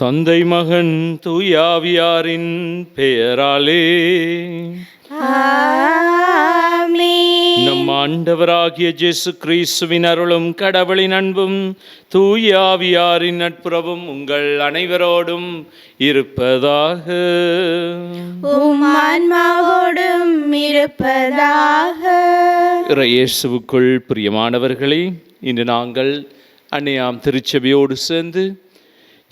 தந்தை மகன் தூயாவியாரின் பெயராலே ஆமென். நம் ஆண்டவராகிய இயேசு கிறிஸ்துவின் அருளும் கடவுளின் அன்பும் தூயாவியாரின் நட்புறவும் உங்கள் அனைவரோடும் இருப்பதாக. உம் ஆன்மாவோடும் இருப்பதாக. இயேசுவுக்குள் பிரியமானவர்களே, இன்று நாங்கள் அன்னையாம் திருச்சபையோடு சேர்ந்து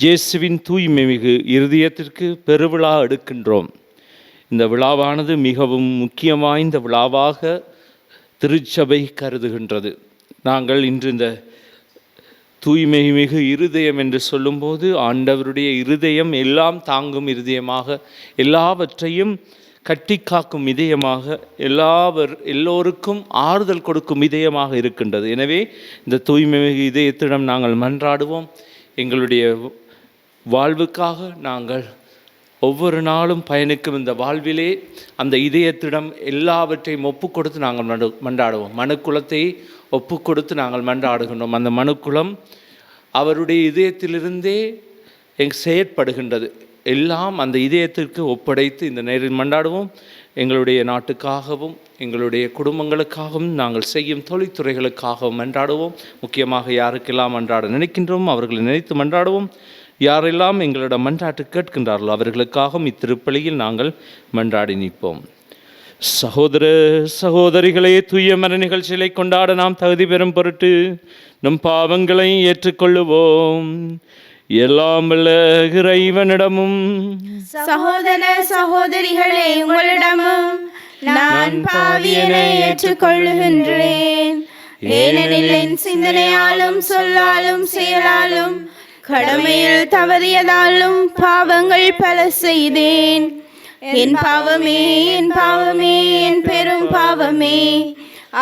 இயேசுவின் தூய்மை மிகு இருதயத்திற்கு பெருவிழா எடுக்கின்றோம். இந்த விழாவானது மிகவும் முக்கியம் வாய்ந்த விழாவாக திருச்சபை கருதுகின்றது. நாங்கள் இன்று இந்த தூய்மை மிகு இருதயம் என்று சொல்லும்போது ஆண்டவருடைய இருதயம் எல்லாம் தாங்கும் இருதயமாக, எல்லாவற்றையும் கட்டி காக்கும் இதயமாக, எல்லோருக்கும் ஆறுதல் கொடுக்கும் இதயமாக இருக்கின்றது. எனவே இந்த தூய்மை மிகு இதயத்திடம் நாங்கள் மன்றாடுவோம். எங்களுடைய வாழ்வுக்காக நாங்கள் ஒவ்வொரு நாளும் பயணிக்கும் இந்த வாழ்விலே அந்த இதயத்திடம் எல்லாவற்றையும் ஒப்பு கொடுத்து நாங்கள் மன்றாடுவோம். மனுக்குலத்தை ஒப்பு கொடுத்து நாங்கள் மன்றாடுகின்றோம். அந்த மனுக்குலம் அவருடைய இதயத்திலிருந்தே செயற்படுகின்றது. எல்லாம் அந்த இதயத்திற்கு ஒப்படைத்து இந்த நேரில் மன்றாடுவோம். எங்களுடைய நாட்டுக்காகவும் எங்களுடைய குடும்பங்களுக்காகவும் நாங்கள் செய்யும் தொழில்துறைகளுக்காகவும் மன்றாடுவோம். முக்கியமாக யாருக்கெல்லாம் மன்றாட நினைக்கின்றோம் அவர்களை நினைத்து மன்றாடுவோம். யாரெல்லாம் எங்களிடம் மன்றாட்டு கேட்கின்றார்களோ அவர்களுக்காகவும் இத்திருப்பலியில் நாங்கள் மன்றாடி நிற்போம். சகோதர சகோதரிகளே, தூய மர நிகழ்ச்சிகளை கொண்டாட நாம் தகுதி பெறும் பொருட்டு நம் பாவங்களை ஏற்றுக்கொள்ளுவோம். எல்லாம் வல்ல இறைவனிடமும் சகோதர சகோதரிகளே, உங்களிடமும் நான் பாவியனை ஏற்றுக்கொள்ளுகின்றேன். ஏனெனில் என் சிந்தனையாலும் சொல்லாலும் செயலாலும் கடமையில் தவறியதாலும் பாவங்கள் பல செய்தேன். என் பாவமே, என் பாவமே, என் பெரும் பாவமே.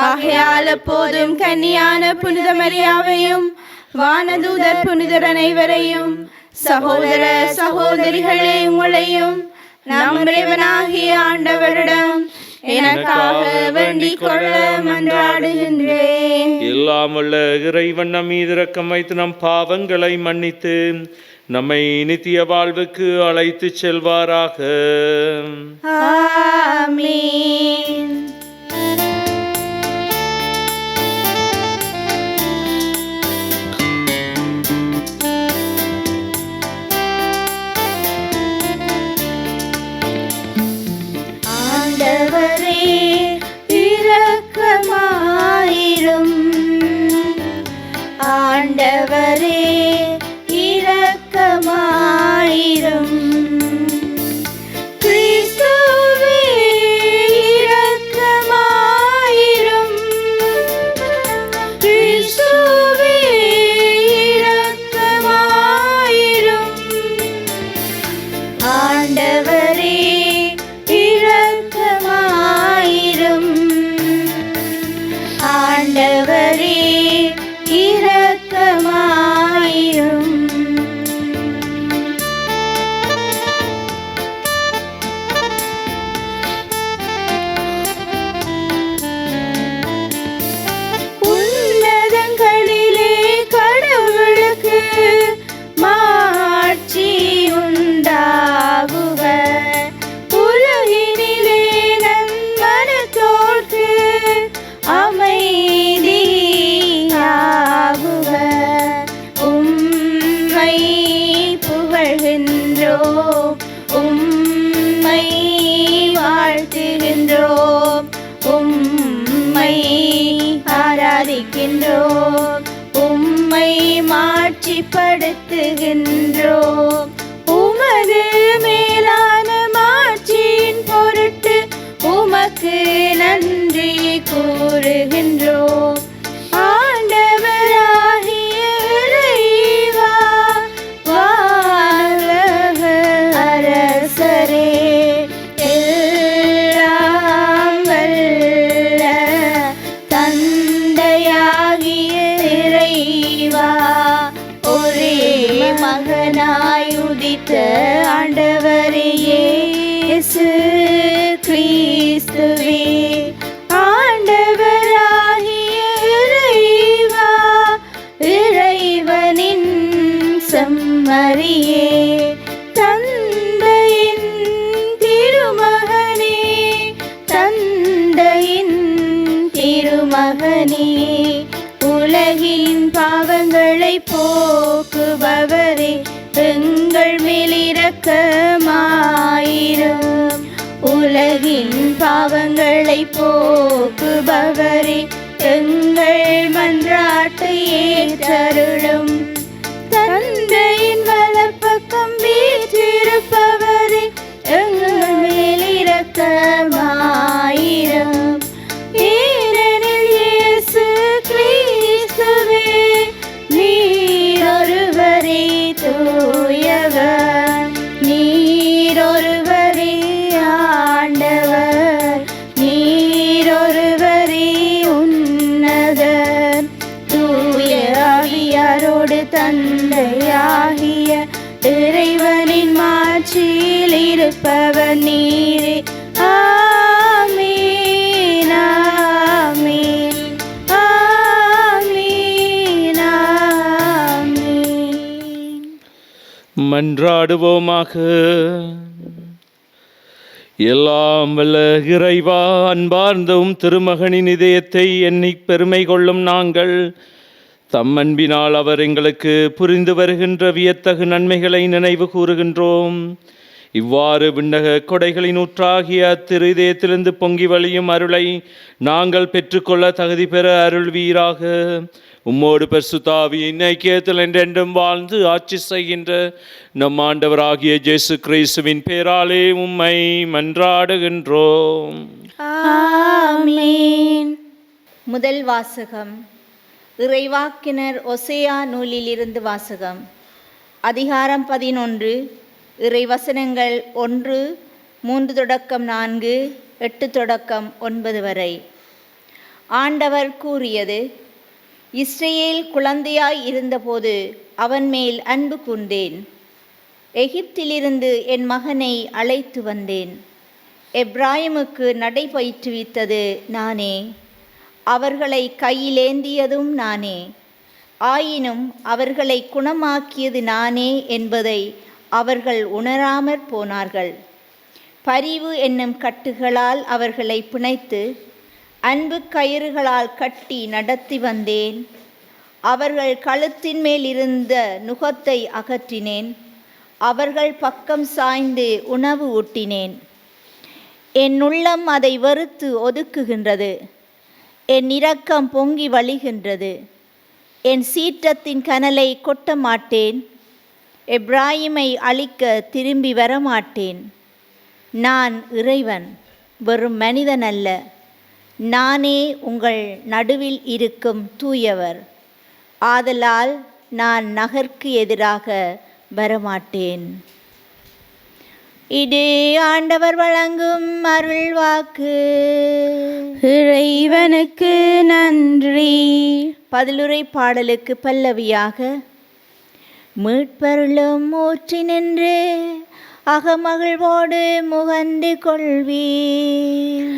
ஆகையால் எப்போதும் கன்னியான புனித மரியாவையும் வானதூதர் புனிதர் அனைவரையும் சகோதர சகோதரிகளே உங்களையும் நம் இறைவனாகிய ஆண்டவரிடம் எனக்காக வேண்டிக் கொள்ள மன்றாடுகின்றேன். எல்லாம் வல்ல இறைவன் நம் மீது இரக்கம் வைத்து நம் பாவங்களை மன்னித்து நம்மை நித்திய வாழ்வுக்கு அழைத்து செல்வாராக. ஆமென். ஆண்டவரே இரக்கமாயிரும். ஆண்டவரே இரக்கமாயிரும். கிறிஸ்துவே இரக்கமாயிரும். கிறிஸ்துவே இரக்கமாயிரும். ஆண்டவரே இரக்கமாயிரும். ஆண்டவரே இரக்கமாயிரும். உன்னதங்களிலே கடவுளுக்கு மாட்சி உண்டாகுக. உலகினிலே நம் மனத்தோர்க்கு அமைதியாகுக. உம்மை புகழ்கின்றோம், உம்மை வாழ்த்துகின்றோம், உம்மை ஆராதிக்கின்றோம், உம்மை மாட்சிப்படுத்துகின்றோம். உமது மேலான மாட்சியின் பொருட்டு உமக்கு நன்றி கூறுகின்றோம். ஆண்டவராகிய இறைவா, வானக அரசரே, எல்லாம் வல்ல தந்தையாகிய இறைவா, ஒரே மகனாய் உதித்த ஆண்டவரே இயேசு கிறிஸ்துவே, ஆண்டவராகிய இறைவா, இறைவனின் உள்ளம் அறியே. தந்தையின் திருமகனே, தந்தையின் திருமகனே, உலகின் பாவங்களை போக்குபவரே, எங்கள் மேல் இரக்கமாயிரும். உலகின் பாவங்களை போக்குபவரே, எங்கள் மன்றாட்டை ஏற்றருளும். தந்தையின் வலப்பக்கம் வீற்றிருப்பவரே, எங்கள் மேல் இரக்கமாயிரும். ஏனெனில் இயேசு கிறிஸ்துவே, நீர் ஒருவரே தூயவர், நீர் ஒருவரே ஆண்டவர், நீர் ஒருவரே உன்னதர். தூய ஆவியாரோடு தந்தையாகிய இறைவனின் மாட்சியில் இருப்பவர் நீரே. ஆமென், ஆமென், ஆமென், ஆமென். மன்றாடுவோமாக. எல்லாம் வல்ல இறைவா, அன்பார்ந்தும் திருமகனின் இதயத்தை எண்ணி பெருமை கொள்ளும் நாங்கள் தம் அன்பினால் அவர் எங்களுக்கு புரிந்து வருகின்ற வியத்தகு நன்மைகளை நினைவு கூறுகின்றோம். இவ்வாறு விண்ணக கொடைகளின் ஊற்றாகிய திரு இதயத்திலிருந்து பொங்கி வழியும் அருளை நாங்கள் பெற்றுக்கொள்ள தகுதி பெற அருள்வீராக. உம்மோடு பரிசுத்தாவியின் ஐக்கியத்தில் என்றென்றும் வாழ்ந்து ஆட்சி செய்கின்ற நம் ஆண்டவராகிய இயேசு கிறிஸ்துவின் பேராலே உம்மை மன்றாடுகின்றோம். ஆமென். முதல் வாசகம். இறைவாக்கினர் ஒசேயா நூலிலிருந்து வாசகம். அதிகாரம் 11, இறைவசனங்கள் 1, 3 தொடக்கம் 4, 8 தொடக்கம் 9 வரை. ஆண்டவர் கூறியது: இஸ்ரவேல் குழந்தையாய் இருந்தபோது அவன் மேல் அன்பு கூர்ந்தேன். எகிப்திலிருந்து என் மகனை அழைத்து வந்தேன். எப்ராயிமுக்கு நடை பயிற்றுவித்தது நானே, அவர்களை கையிலேந்தியதும் நானே. ஆயினும் அவர்களை குணமாக்கியது நானே என்பதை அவர்கள் உணராமற் போனார்கள். பரிவு என்னும் கட்டுகளால் அவர்களை பிணைத்து அன்பு கயிறுகளால் கட்டி நடத்தி வந்தேன். அவர்கள் கழுத்தின் மேல் இருந்த நுகத்தை அகற்றினேன். அவர்கள் பக்கம் சாய்ந்து உணவு ஊட்டினேன். என் உள்ளம் அதை வெறுத்து ஒதுக்குகின்றது. என் இரக்கம் பொங்கி வழிகின்றது. என் சீற்றத்தின் கனலை கொட்ட மாட்டேன். எப்ராயிமை அழிக்க திரும்பி வரமாட்டேன். நான் இறைவன், வெறும் மனிதன் அல்ல. நானே உங்கள் நடுவில் இருக்கும் தூயவர். ஆதலால் நான் நகர்க்கு எதிராக வரமாட்டேன். இது ஆண்டவர் வழங்கும் அருள் வாக்கு. இறைவனுக்கு நன்றி. பதிலுரை பாடலுக்கு பல்லவியாக: மீட்பருளும் ஊற்றி நின்று அகமகிழ்வோடு முகந்து கொள்வீர்.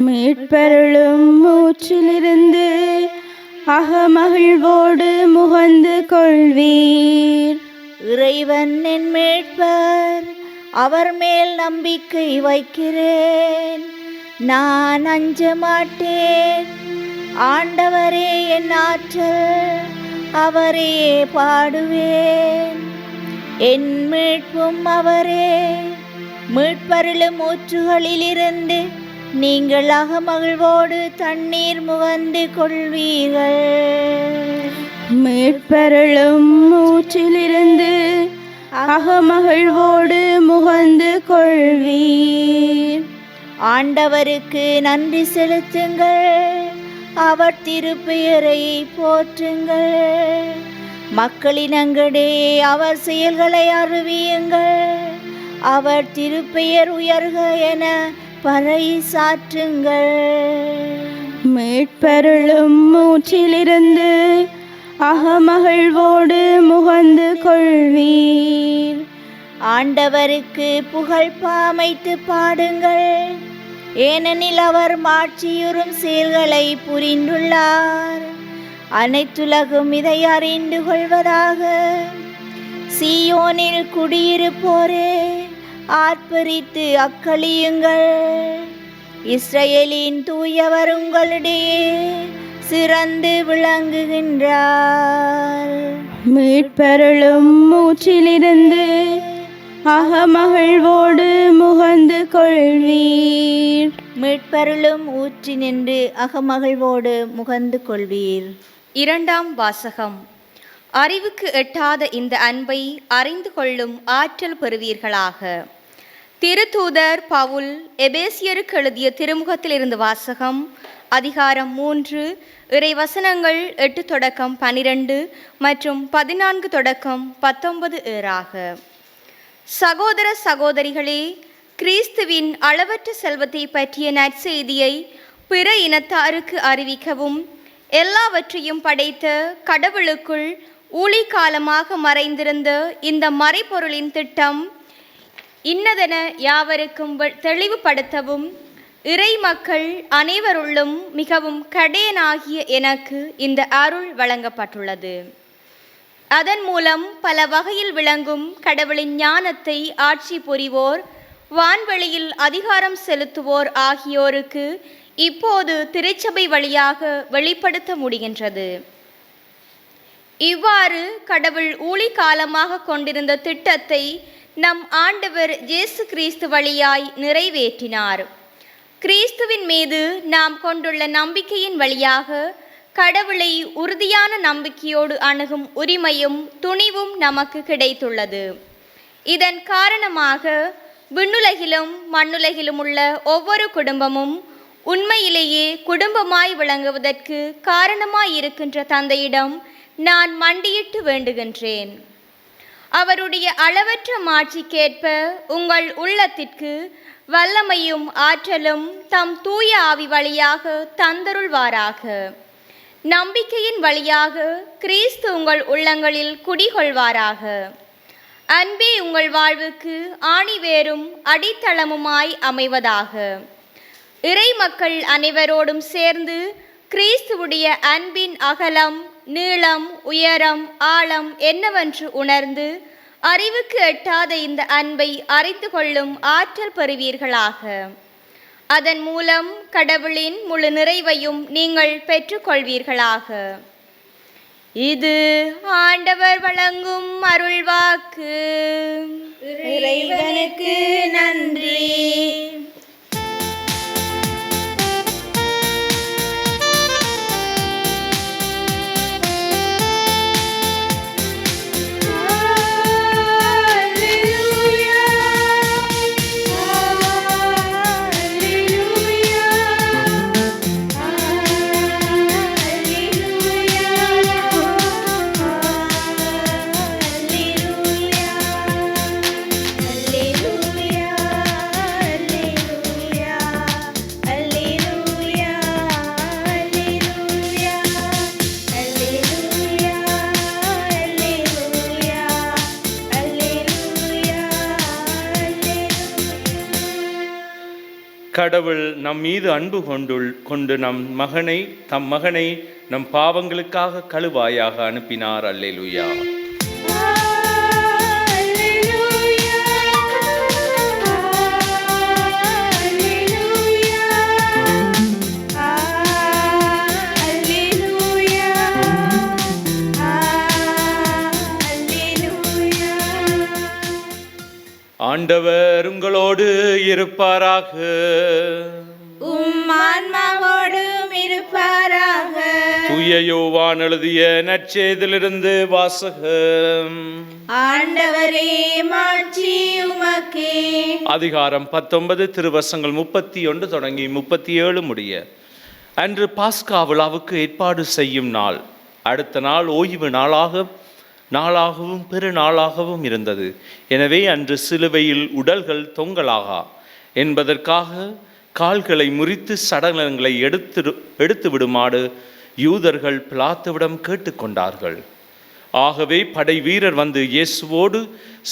மீட்பருளும் மூச்சிலிருந்து அகமகிழ்வோடு முகந்து கொள்வீர். இறைவன் என் மீட்பர், அவர் மேல் நம்பிக்கை வைக்கிறேன். நான் அஞ்ச மாட்டேன். ஆண்டவரே என் ஆற்றல், அவரையே பாடுவேன். என் மீட்பும் அவரே. மீட்பருளும் ஊற்றுகளிலிருந்து நீங்கள் அகமகிழ்வோடு தண்ணீர் முகந்து கொள்வீர்கள். மீட்பருளும் மூச்சிலிருந்து அகமகிழ்வோடு முகந்து கொள்வீர். ஆண்டவருக்கு நன்றி செலுத்துங்கள், அவர் திருப்பெயரை போற்றுங்கள். மக்களினங்களே அவர் செயல்களை அறிவியுங்கள். அவர் திருப்பெயர் உயர்க என பறை சாற்றுங்கள். மீட்பருளும் மூச்சிலிருந்து அகமகிழ்வோடு முகந்து கொள்வீர். ஆண்டவருக்கு புகழ் பாமைத்து பாடுங்கள், ஏனெனில் அவர் மாட்சியுறும் செயல்களை புரிந்துள்ளார். அனைத்துலகும் இதை அறிந்து கொள்வதாக. சீயோனில் குடியிருப்போரே ஆர்ப்பரித்து அக்களியுங்கள். இஸ்ரவேலின் தூயவர் உங்களிடையே சிறந்து விளங்குகின்றார். மீட்பருளும் மூச்சிலிருந்து அகமகிழ்வோடு முகந்து கொள்வீர். மீட்பருளும் ஊற்றி நின்று அகமகிழ்வோடு முகந்து கொள்வீர். இரண்டாம் வாசகம். அறிவுக்கு எட்டாத இந்த அன்பை அறிந்து கொள்ளும் ஆற்றல் பெறுவீர்களாக. திருத்தூதர் பவுல் எபேசியருக்கு எழுதிய திருமுகத்திலிருந்து வாசகம். அதிகாரம் 3 இறைவசனங்கள் 8 தொடக்கம் 12 மற்றும் 14 தொடக்கம் 19 ஏறாக. சகோதர சகோதரிகளே, கிறிஸ்துவின் அளவற்ற செல்வத்தை பற்றிய நற்செய்தியை பிற இனத்தாருக்கு அறிவிக்கவும் எல்லாவற்றையும் படைத்த கடவுளுக்குள் ஊழிக்காலமாக மறைந்திருந்த இந்த மறைபொருளின் திட்டம் இன்னதென யாவருக்கும் தெளிவுபடுத்தவும் இறை மக்கள் அனைவருள்ளும் மிகவும் கடையனாகிய எனக்கு இந்த அருள் வழங்கப்பட்டுள்ளது. அதன் மூலம் பல வகையில் விளங்கும் கடவுளின் ஞானத்தை ஆட்சி புரிவோர், வான்வெளியில் அதிகாரம் செலுத்துவோர் ஆகியோருக்கு இப்போது திருச்சபை வழியாக வெளிப்படுத்த முடிகின்றது. இவ்வாறு கடவுள் ஊழிக்காலமாக கொண்டிருந்த திட்டத்தை நம் ஆண்டவர் இயேசு கிறிஸ்து வழியாய் நிறைவேற்றினார். கிறிஸ்துவின் மீது நாம் கொண்டுள்ள நம்பிக்கையின் வழியாக கடவுளை உறுதியான நம்பிக்கையோடு அணுகும் உரிமையும் துணிவும் நமக்கு கிடைத்துள்ளது. இதன் காரணமாக விண்ணுலகிலும் மண்ணுலகிலும் உள்ள ஒவ்வொரு குடும்பமும் உண்மையிலேயே குடும்பமாய் விளங்குவதற்கு காரணமாயிருக்கின்ற தந்தையிடம் நான் மண்டியிட்டு வேண்டுகின்றேன். அவருடைய அளவற்ற மாட்சிக்கேற்ப உங்கள் உள்ளத்திற்கு வல்லமையும் ஆற்றலும் தம் தூய ஆவி வழியாக தந்தருள்வாராக. நம்பிக்கையின் வழியாக கிறிஸ்து உங்கள் உள்ளங்களில் குடிகொள்வாராக. அன்பே உங்கள் வாழ்வுக்கு ஆணிவேரும் அடித்தளமுமாய் அமைவதாக. இறை மக்கள் அனைவரோடும் சேர்ந்து கிறிஸ்துவுடைய அன்பின் அகலம், நீளம், உயரம், ஆழம் என்னவென்று உணர்ந்து அறிவுக்கு எட்டாத இந்த அன்பை அறிந்து கொள்ளும் ஆற்றல் பெறுவீர்களாக. அதன் மூலம் கடவுளின் முழு நிறைவையும் நீங்கள் பெற்றுக்கொள்வீர்களாக. இது ஆண்டவர் வழங்கும் அருள்வாக்கு. இறைவனுக்கு நன்றி. கடவுள் நம் மீது அன்பு கொண்டு தம் மகனை நம் பாவங்களுக்காக கழுவாயாக அனுப்பினார். அல்லேலூயா. ஆண்டவர் உங்களோடு இருப்பாராக. உம் ஆன்மாவோடும் இருப்பாராக. தூய யோவான் எழுதிய நற்செய்தியிலிருந்து வாசகம். ஆண்டவரே, மாட்சி உமக்கே. அதிகாரம் 19 திருவசனங்கள் 31 தொடங்கி 37 முடிய. அன்று பாஸ்கா விழாவுக்கு ஏற்பாடு செய்யும் நாள். அடுத்த நாள் ஓய்வு நாளாகவும் பெருநாளாகவும் இருந்தது. எனவே அன்று சிலுவையில் உடல்கள் தொங்கலாகா என்பதற்காக கால்களை முறித்து சடலங்களை எடுத்து விடுமாறு யூதர்கள் பிலாத்துவிடம் கேட்டுக்கொண்டார்கள். ஆகவே படை வீரர் வந்து இயேசுவோடு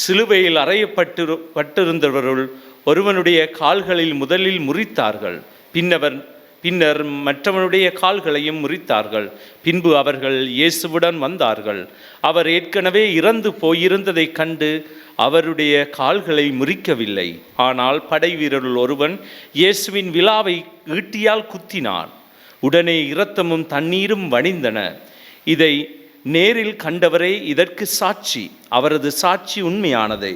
சிலுவையில் அறையப்பட்டிருந்தவருள் ஒருவனுடைய கால்களில் முதலில் முறித்தார்கள். பின்னவர் பின்னர் மற்றவனுடைய கால்களையும் முறித்தார்கள். பின்பு அவர்கள் இயேசுவுடன் வந்தார்கள். அவர் ஏற்கனவே இறந்து போயிருந்ததைக் கண்டு அவருடைய கால்களை முறிக்கவில்லை. ஆனால் படைவீரருள் ஒருவன் இயேசுவின் விலாவை ஈட்டியால் குத்தினான். உடனே இரத்தமும் தண்ணீரும் வடிந்தன. இதை நேரில் கண்டவரே இதற்கு சாட்சி. அவரது சாட்சி உண்மையானதே.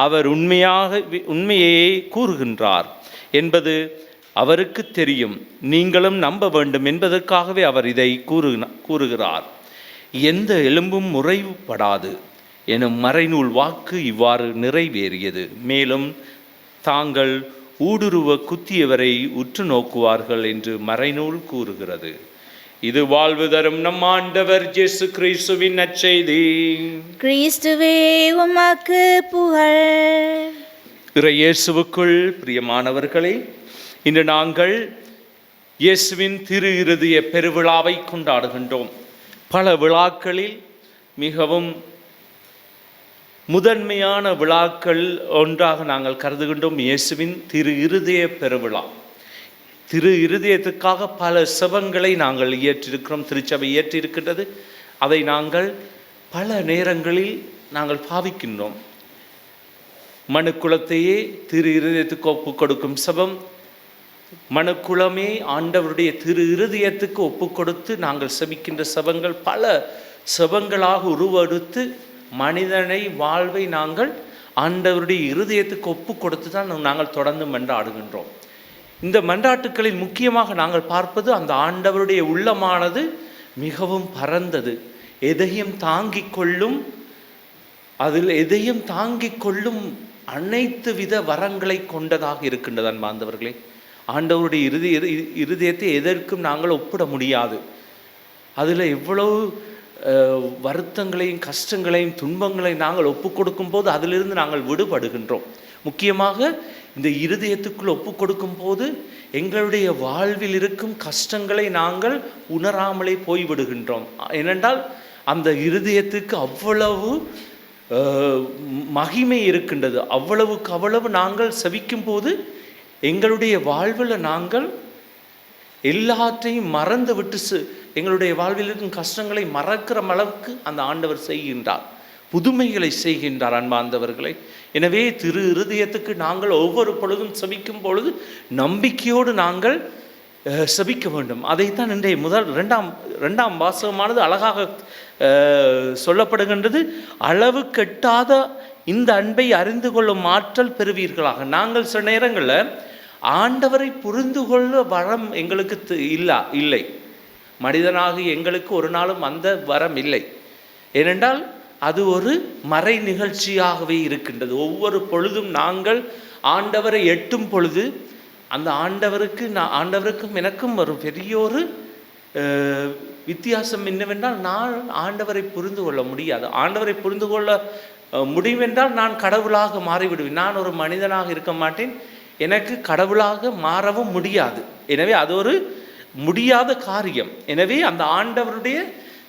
அவர் உண்மையையே கூறுகின்றார் என்பது அவருக்கு தெரியும். நீங்களும் நம்ப வேண்டும் என்பதற்காகவே அவர் இதை கூறுகிறார். எந்த எலும்பும் முறைப்படாது எனும் மறைநூல் வாக்கு இவ்வாறு நிறைவேறியது. மேலும் தாங்கள் ஊடுருவ குத்தியவரை உற்று நோக்குவார்கள் என்று மறைநூல் கூறுகிறது. இது வாழ்வு தரும் நம் ஆண்டவர் இயேசு கிறிஸ்துவின் நற்செய்தி. கிறிஸ்துவே உமக்கு புகழ். இயேசுவுக்குள் பிரியமானவர்களே, இன்று நாங்கள் இயேசுவின் திரு இருதய பெருவிழாவை கொண்டாடுகின்றோம். பல விழாக்களில் மிகவும் முதன்மையான விழாக்கள் ஒன்றாக நாங்கள் கருதுகின்றோம் இயேசுவின் திரு இருதய பெருவிழா. திரு இருதயத்துக்காக பல செபங்களை நாங்கள் இயற்றிருக்கிறோம். திருச்சபை இயற்றியிருக்கின்றது. அதை நாங்கள் பல நேரங்களில் நாங்கள் பாவிக்கின்றோம். மனுக்குலத்தையே திரு இருதயத்துக்கு ஒப்பு கொடுக்கும் செபம். மனுக்குலமே ஆண்டவருடைய திரு இருதயத்துக்கு ஒப்பு கொடுத்து நாங்கள் செபிக்கின்ற செபங்கள் பல செபங்களாக உருவெடுத்து மனிதனை வாழ்வை நாங்கள் ஆண்டவருடைய இருதயத்துக்கு ஒப்பு கொடுத்து தான் நாங்கள் தொடர்ந்து மன்றாடுகின்றோம். இந்த மன்றாட்டுக்களில் முக்கியமாக நாங்கள் பார்ப்பது அந்த ஆண்டவருடைய உள்ளமானது மிகவும் பரந்தது. எதையும் தாங்கிக் கொள்ளும், அதில் எதையும் தாங்கிக் கொள்ளும் அனைத்து வித வரங்களை கொண்டதாக இருக்கின்றது. அன்பார்ந்தவர்களே, ஆண்டவருடைய இருதயத்தை எதற்கும் நாங்கள் ஒப்பிட முடியாது. அதில் எவ்வளவு வருத்தங்களையும் கஷ்டங்களையும் துன்பங்களையும் நாங்கள் ஒப்பு கொடுக்கும் போது அதிலிருந்து நாங்கள் விடுபடுகின்றோம். முக்கியமாக இந்த இருதயத்துக்குள் ஒப்பு கொடுக்கும் போது எங்களுடைய வாழ்வில் இருக்கும் கஷ்டங்களை நாங்கள் உணராமலே போய்விடுகின்றோம். ஏனென்றால் அந்த இருதயத்துக்கு அவ்வளவு மகிமை இருக்கின்றது. அவ்வளவுக்கு அவ்வளவு நாங்கள் செபிக்கும் போது எங்களுடைய வாழ்வில் நாங்கள் எல்லாத்தையும் மறந்து விட்டு எங்களுடைய வாழ்வில் இருக்கும் கஷ்டங்களை மறக்கிற அளவுக்கு அந்த ஆண்டவர் செய்கின்றார், புதுமைகளை செய்கின்றார். அன்பார்ந்தவர்களை, எனவே திரு இருதயத்துக்கு நாங்கள் ஒவ்வொரு பொழுதும் செபிக்கும் பொழுது நம்பிக்கையோடு நாங்கள் செபிக்க வேண்டும். அதைத்தான் இன்றைய இரண்டாம் வாசகமானது அழகாக சொல்லப்படுகின்றது. அளவு கெட்டாத இந்த அன்பை அறிந்து கொள்ளும் ஆற்றல் பெறுவீர்களாக. நாங்கள் சில நேரங்களில் ஆண்டவரை புரிந்து கொள்ள வரம் எங்களுக்கு இல்லை. மனிதனாக எங்களுக்கு ஒரு நாளும் அந்த வரம் இல்லை. ஏனென்றால் அது ஒரு மறை நிகழ்ச்சியாகவே இருக்கின்றது. ஒவ்வொரு பொழுதும் நாங்கள் ஆண்டவரை எட்டும் பொழுது அந்த ஆண்டவருக்கும் எனக்கும் ஒரு பெரிய ஒரு வித்தியாசம் என்னவென்றால், நான் ஆண்டவரை புரிந்து கொள்ள முடியாது. ஆண்டவரை புரிந்து கொள்ள முடிவென்றால் நான் கடவுளாக மாறிவிடுவேன். நான் ஒரு மனிதனாக இருக்க மாட்டேன். எனக்கு கடவுளாக மாறவும் முடியாது. எனவே அது ஒரு முடியாத காரியம். எனவே அந்த ஆண்டவருடைய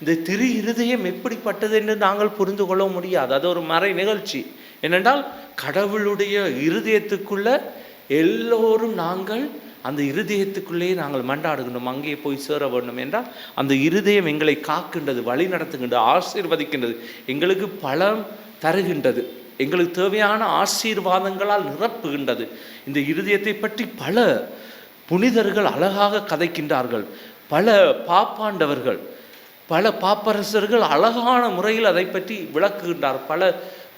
இந்த திரு இருதயம் எப்படிப்பட்டது என்று நாங்கள் புரிந்து கொள்ள முடியாது. அது ஒரு மறை நிகழ்ச்சி. ஏனென்றால் கடவுளுடைய இருதயத்துக்குள்ள எல்லோரும் நாங்கள் அந்த இருதயத்துக்குள்ளே நாங்கள் மன்றாடுகின்றோம். அங்கே போய் சேர வேண்டும் என்றால் அந்த இருதயம் எங்களை காக்கின்றது, வழி நடத்துகின்றது, ஆசீர்வதிக்கின்றது, எங்களுக்கு பலம் தருகின்றது, எங்களுக்கு தேவையான ஆசீர்வாதங்களால் நிரப்புகின்றது. இந்த இருதயத்தை பற்றி பல புனிதர்கள் அழகாக கதைக்கின்றார்கள். பல பாப்பாண்டவர்கள், பல பாப்பரசர்கள் அழகான முறையில் அதை பற்றி விளக்குகின்றார். பல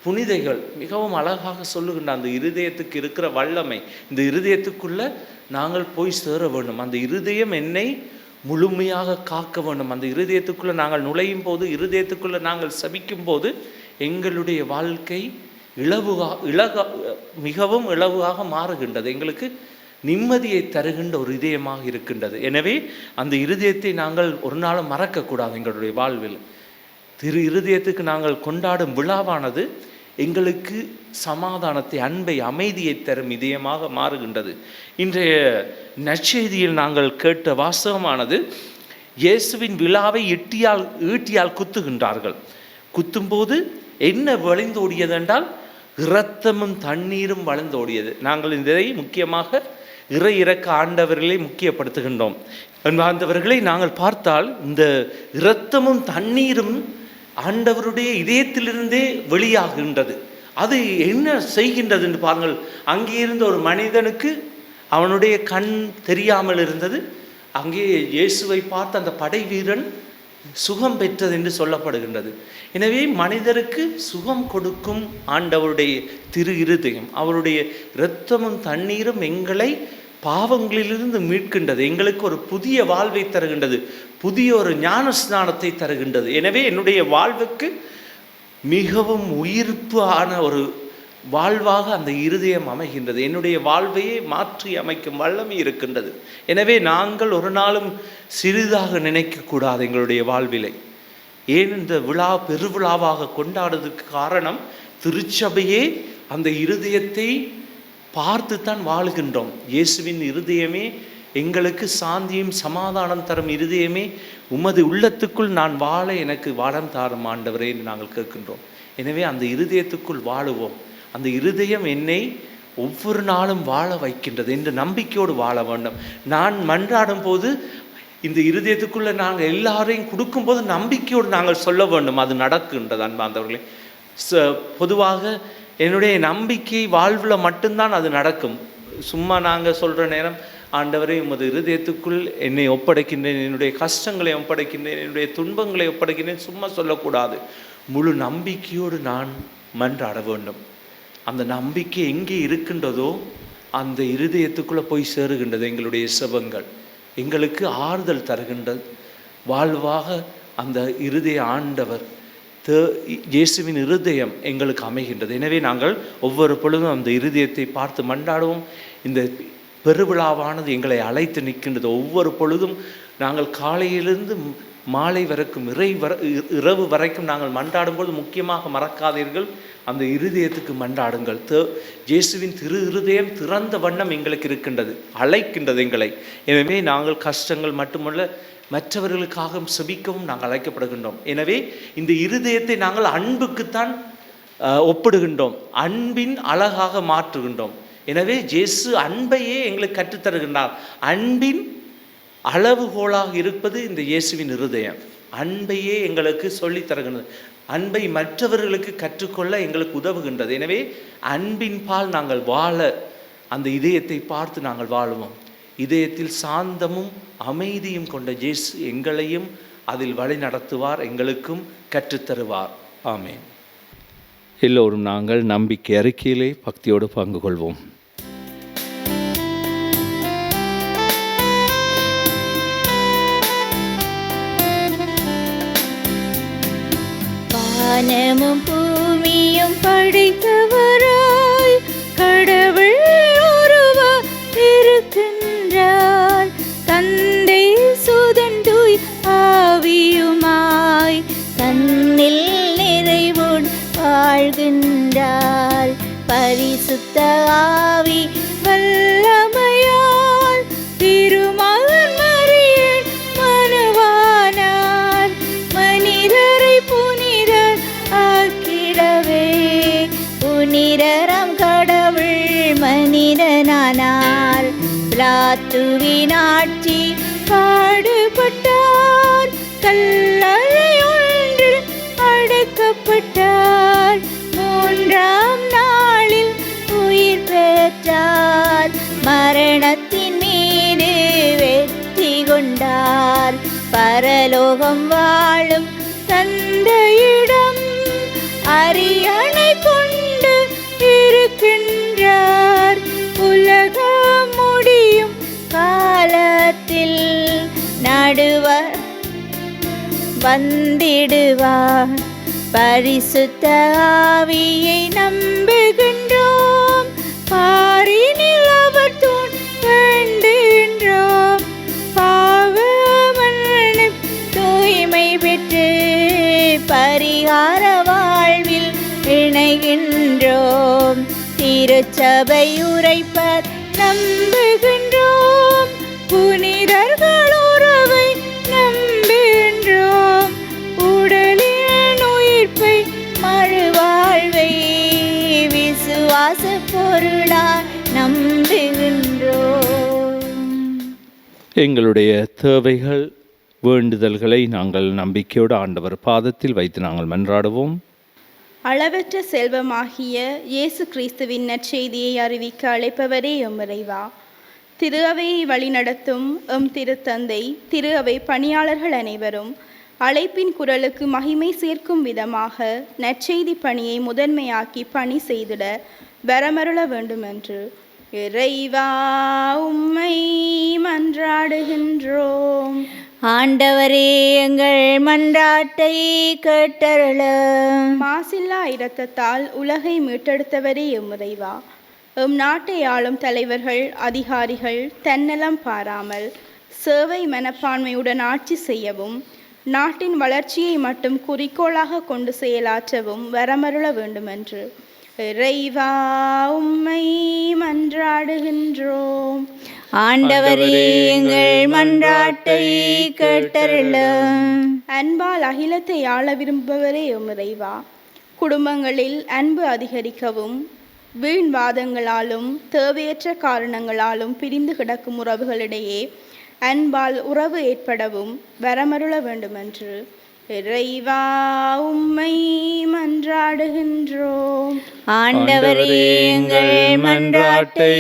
புனிதைகள் மிகவும் அழகாக சொல்லுகின்ற அந்த இருதயத்துக்கு இருக்கிற வல்லமை, இந்த இருதயத்துக்குள்ள நாங்கள் போய் சேர வேண்டும். அந்த இருதயம் என்னை முழுமையாக காக்க வேண்டும். அந்த இருதயத்துக்குள்ளே நாங்கள் நுழையும் போது, இருதயத்துக்குள்ளே நாங்கள் சபிக்கும் போது எங்களுடைய வாழ்க்கை மிகவும் இலகுவாக மாறுகின்றது. எங்களுக்கு நிம்மதியை தருகின்ற ஒரு இதயமாக இருக்கின்றது. எனவே அந்த இருதயத்தை நாங்கள் ஒரு நாளும் மறக்கக்கூடாது. எங்களுடைய வாழ்வில் திரு இருதயத்துக்கு நாங்கள் கொண்டாடும் விழாவானது எங்களுக்கு சமாதானத்தை, அன்பை, அமைதியை தரும் இதயமாக மாறுகின்றது. இன்றைய நற்செய்தியில் நாங்கள் கேட்ட வாசகமானது இயேசுவின் விழாவை ஈட்டியால் குத்துகின்றார்கள். குத்தும்போது என்ன வழிந்தோடியது என்றால் இரத்தமும் தண்ணீரும் வழிந்தோடியது. நாங்கள் இதை முக்கியமாக இறை இறக்க ஆண்டவர்களை முக்கியப்படுத்துகின்றோம். அன்பார்ந்தவர்களை நாங்கள் பார்த்தால் இந்த இரத்தமும் தண்ணீரும் ஆண்டவருடைய இதயத்திலிருந்தே வெளியாகின்றது. அது என்ன செய்கின்றது என்று பாருங்கள். அங்கே இருந்த ஒரு மனிதனுக்கு அவனுடைய கண் தெரியாமல் இருந்தது. அங்கே இயேசுவை பார்த்து அந்த படை வீரன் சுகம் பெற்றது என்று சொல்லப்படுகின்றது. எனவே மனிதருக்கு சுகம் கொடுக்கும் ஆண்டவருடைய திரு இருதயம், அவருடைய இரத்தமும் தண்ணீரும் எங்களை பாவங்களிலிருந்து மீட்கின்றது, எங்களுக்கு ஒரு புதிய வாழ்வை தருகின்றது, புதிய ஒரு ஞான ஸ்நானத்தை தருகின்றது. எனவே என்னுடைய வாழ்வுக்கு மிகவும் உயிர்ப்பான ஒரு வாழ்வாக அந்த இருதயம் அமைகின்றது. என்னுடைய வாழ்வையே மாற்றி அமைக்கும் வல்லமை இருக்கின்றது. எனவே நாங்கள் ஒரு நாளும் சிறிதாக நினைக்கக்கூடாது எங்களுடைய வாழ்விலை. ஏன் இந்த விழா பெருவிழாவாக கொண்டாடுறதுக்கு காரணம், திருச்சபையே அந்த இருதயத்தை பார்த்து தான் வாழுகின்றோம். இயேசுவின் இருதயமே எங்களுக்கு சாந்தியும் சமாதானம் தரும் இருதயமே, உமது உள்ளத்துக்குள் நான் வாழ எனக்கு வாழம் தாரும் ஆண்டவரே என்று நாங்கள் கேட்கின்றோம். எனவே அந்த இருதயத்துக்குள் வாழுவோம். அந்த இருதயம் என்னை ஒவ்வொரு நாளும் வாழ வைக்கின்றது என்ற நம்பிக்கையோடு வாழ வேண்டும். நான் மன்றாடும் போது இந்த இருதயத்துக்குள்ளே நாங்கள் எல்லாரையும் கொடுக்கும்போது நம்பிக்கையோடு நாங்கள் சொல்ல வேண்டும், அது நடக்குன்றது. அன்பார்ந்தவர்களே, பொதுவாக என்னுடைய நம்பிக்கை வாழ்வில் மட்டும்தான் அது நடக்கும். சும்மா நாங்கள் சொல்கிற நேரம், ஆண்டவரே உமது இருதயத்துக்குள் என்னை ஒப்படைக்கின்றேன், என்னுடைய கஷ்டங்களை ஒப்படைக்கின்றேன், என்னுடைய துன்பங்களை ஒப்படைக்கின்றேன், சும்மா சொல்லக்கூடாது. முழு நம்பிக்கையோடு நான் மன்றாட வேண்டும். அந்த நம்பிக்கை எங்கே இருக்கின்றதோ அந்த இருதயத்துக்குள்ளே போய் சேருகின்றது. எங்களுடைய செபங்கள் எங்களுக்கு ஆறுதல் தருகின்றது. வாழ்வாக அந்த இருதய ஆண்டவர் இயேசுவின் இருதயம் எங்களுக்கு அமைகின்றது. எனவே நாங்கள் ஒவ்வொரு பொழுதும் அந்த இருதயத்தை பார்த்து மன்றாடுவோம். இந்த பெருவிழாவானது எங்களை அழைத்து நிற்கின்றது. ஒவ்வொரு பொழுதும் நாங்கள் காலையிலிருந்து மாலை வரைக்கும் இரவு வரைக்கும் நாங்கள் மன்றாடும்போது முக்கியமாக மறக்காதீர்கள், அந்த இருதயத்துக்கு மன்றாடுங்கள். இயேசுவின் திரு இருதயம் திறந்த வண்ணம் எங்களுக்கு இருக்கின்றது, அழைக்கின்றது எங்களை. எனவே நாங்கள் கஷ்டங்கள் மட்டுமல்ல, மற்றவர்களுக்காக செபிக்கவும் நாங்கள் அழைக்கப்படுகின்றோம். எனவே இந்த இருதயத்தை நாங்கள் அன்புக்குத்தான் ஒப்பிடுகின்றோம், அன்பின் அழகாக மாற்றுகின்றோம். எனவே இயேசு அன்பையே எங்களுக்கு கற்றுத்தருகின்றார். அன்பின் அளவுகோலாக இருப்பது இந்த இயேசுவின் இருதயம். அன்பையே எங்களுக்கு சொல்லித் தருகின்றது, அன்பை மற்றவர்களுக்கு கற்றுக்கொள்ள எங்களுக்கு உதவுகின்றது. எனவே அன்பின் பால் நாங்கள் வாழ அந்த இதயத்தை பார்த்து நாங்கள் வாழுவோம். இதயத்தில் சாந்தமும் அமைதியும் கொண்ட இயேசு எங்களையும் அதில் வழி நடத்துவார், எங்களுக்கும் கற்றுத்தருவார். ஆமென். எல்லோரும் நாங்கள் நம்பிக்கை அறிக்கையிலே பக்தியோடு பங்கு கொள்வோம். வானமும் பூமியும் படைத்தவராய் கடவுள் ஒருவர் இருக்கின்றார். தந்தை சுதன் தூய் ஆவியுமாய் தன்னில் நிறைவோடு வாழ்கின்றார். பரிசுத்த ஆவி வல்லமையால் திருமகன் மரியில் மனுவானார். மனிதரை புனிதர் ஆக்கிடவே புனிதரம் கடவுள் மனிதனானார். பிலாத்துவின் ஆட்சி பாடுபட்டார், கல்லறை ஒன்றில் அடைக்கப்பட்டார். மூன்றாம் நாளில் உயிர் பெற்றார். மரணத்தின் மீது வெற்றி கொண்டார். பரலோகம் வாழும் தந்தையிடம் அரியணை கொண்டு இருக்கின்றார். உலகம் முடியும் காலத்தில் நடுவர் வந்திடுவார். பரிசுத்த ஆவியை நம்புகின்றோம், பாரினில் அவர் தூண் வேண்டுகின்றோம். பாவ மன்னிப்பு தூய்மை பெற்று பரிகார வாழ்வில் இணைகின்றோம். திருச்சபை உரைப்பர் நம்புகின்றோம், புனிதர்கள் உறவை நம்புகின்றோம். உடலின் உயிர்ப்பை மறுவாழ்வை விசுவாச பொருளாய் நம்புகின்றோம். எங்களுடைய தேவைகள் வேண்டுதல்களை நாங்கள் நம்பிக்கையோடு ஆண்டவர் பாதத்தில் வைத்து நாங்கள் மன்றாடுவோம். அளவற்ற செல்வமாகிய இயேசு கிறிஸ்துவின் நற்செய்தியை அறிவிக்க அழைப்பவரே எம் இறைவா, திரு அவையை வழிநடத்தும் எம் திருத்தந்தை, திரு அவை பணியாளர்கள் அனைவரும் அழைப்பின் குரலுக்கு மகிமை சேர்க்கும் விதமாக நற்செய்தி பணியை முதன்மையாக்கி பணி செய்திட வரமருள வேண்டுமென்று இறைவா உம்மை மன்றாடுகின்றோம். ஆண்டவரே, எங்கள் மன்றாட்டை கேட்டருளும். மாசில்லா இரத்தத்தால் உலகை மீட்டெடுத்தவரே எம் இறைவா, எம் நாட்டை ஆளும் தலைவர்கள் அதிகாரிகள் தன்னலம் பாராமல் சேவை மனப்பான்மையுடன் ஆட்சி செய்யவும், நாட்டின் வளர்ச்சியை மட்டும் குறிக்கோளாக கொண்டு செயலாற்றவும் வரமருள வேண்டுமென்று இறைவா உம்மை மன்றாடுகின்றோம். ஆண்டவரே, எங்கள் மன்றாட்டை கேட்டருளும். அன்பால் அகிலத்தை ஆள விரும்புபவரே எம் இறைவா, குடும்பங்களில் அன்பு அதிகரிக்கவும், வீண் வாதங்களாலும் தேவையற்ற காரணங்களாலும் பிரிந்து கிடக்கும் உறவுகளிடையே அன்பால் உறவு ஏற்படவும் வரமருள வேண்டுமென்று இறைவா உம்மை மன்றாடுகின்றோம். ஆண்டவரே, எங்கள் மன்றாட்டை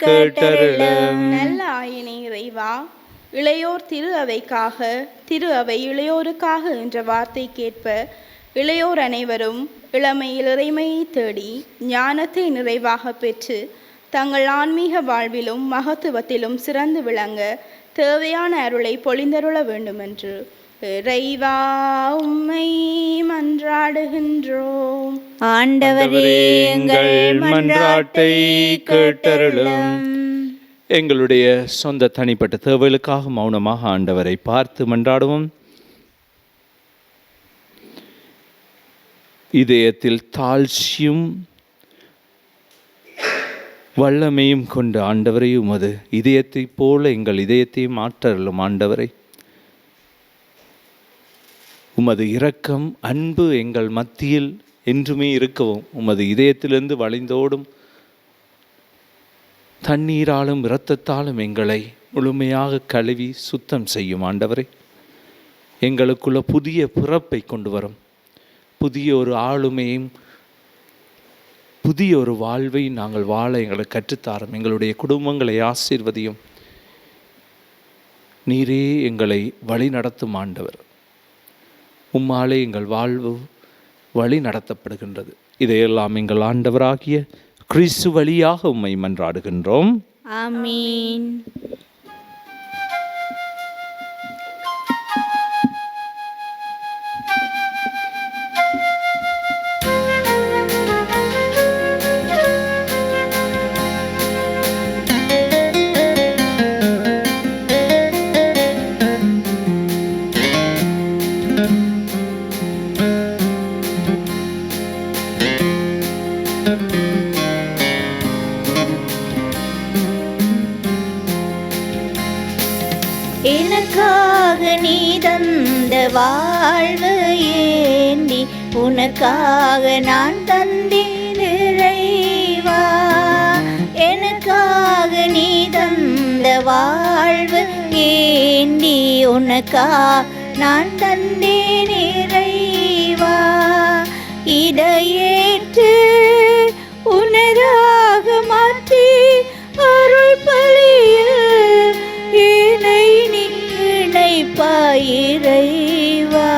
கேட்டருளும். நல்ல ஆயினை இறைவா, இளையோர் திரு அவைக்காக, திரு அவை இளையோருக்காக என்ற வார்த்தைக்கேற்ப இளையோர் அனைவரும் இளமையில் இறைமையை தேடி ஞானத்தை நிறைவாக பெற்று தங்கள் ஆன்மீக வாழ்விலும் மகத்துவத்திலும் சிறந்து விளங்க தேவையான அருளை பொழிந்தருள வேண்டுமென்று இறைவா உம்மை மன்றாடுகின்றோம். ஆண்டவரே, எங்கள் மன்றாட்டை கேட்டருளும். எங்களுடைய சொந்த தனிப்பட்ட தேவைகளுக்காக மௌனமாக ஆண்டவரை பார்த்து மன்றாடுவோம். இதயத்தில் தாழ்ச்சியும் வல்லமையும் கொண்ட ஆண்டவரை, உமது இதயத்தைப் போல எங்கள் இதயத்தை மாற்றலும் ஆண்டவரை. உமது இரக்கம் அன்பு எங்கள் மத்தியில் என்றுமே இருக்கவும், உமது இதயத்திலிருந்து வழிந்தோடும் தண்ணீராலும் இரத்தத்தாலும் எங்களை முழுமையாக கழுவி சுத்தம் செய்யும் ஆண்டவரை. எங்களுக்குள்ள புதிய பிறப்பை கொண்டு வரும், புதிய ஒரு ஆளுமையும் புதிய ஒரு வாழ்வை நாங்கள் வாழ எங்களை கற்றுத்தாரும். எங்களுடைய குடும்பங்களை ஆசீர்வதியும். நீரே எங்களை வழி நடத்தும் ஆண்டவர். உம்மாலே எங்கள் வாழ்வு வழி நடத்தப்படுகின்றது. இதையெல்லாம் எங்கள் ஆண்டவராகிய கிறிஸ்து வழியாக உம்மை மன்றாடுகின்றோம். ஆமீன். எனக்காக நீ தந்த வாழ்வு ஏந்தி உனக்காக நான் தந்தேன் இறைவா. எனக்காக நீ தந்த வாழ்வு ஏந்தி உனக்காக நான் தந்தேன் இறைவா. இதையேற்று உனதாக மாற்றி அருள் பலியில் என்னை நீ இணைப்பாய் இறைவா.